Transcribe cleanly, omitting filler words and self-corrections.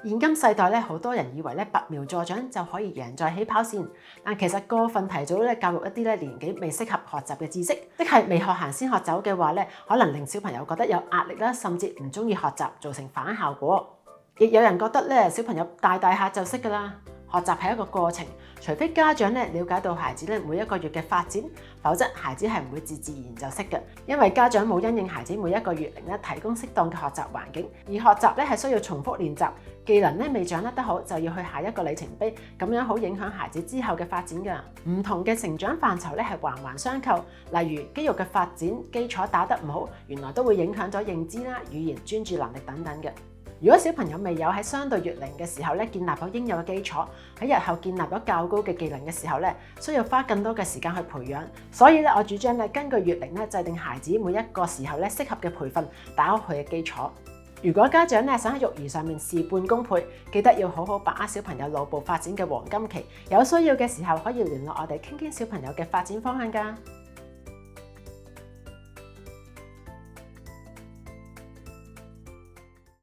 現今世代咧，好多人以為咧拔苗助長就可以贏在起跑線，但其實過分提早咧教育一啲咧年紀未適合學習嘅知識，即係未學行先學走嘅話咧，可能令小朋友覺得有壓力啦，甚至唔中意學習，造成反效果。亦有人覺得咧小朋友大下就識㗎啦。學習係一個過程，除非家長咧了解到孩子咧每一個月嘅發展，否則孩子係唔會自然就識嘅。因為家長冇因應孩子每一個月齡咧提供適當嘅學習環境，而學習咧係需要重複練習，技能咧未掌握得好就要去下一個里程碑，咁樣好影響孩子之後嘅發展㗎。唔同嘅成長範疇咧係環環相扣，例如肌肉嘅發展基礎打得唔好，原來都會影響咗認知啦、語言、專注能力等等嘅。如果小朋友未有喺相對月齡嘅時候咧建立咗應有嘅基礎，喺日後建立咗較高嘅技能嘅時候咧，需要花更多嘅時間去培養。所以咧，我主張咧根據月齡咧制定孩子每一個時候咧適合嘅培訓，打好佢嘅基礎。如果家長咧想喺育兒上面事半功倍，記得要好好把握小朋友腦部發展嘅黃金期。有需要嘅時候可以聯絡我哋傾傾小朋友嘅發展方向㗎。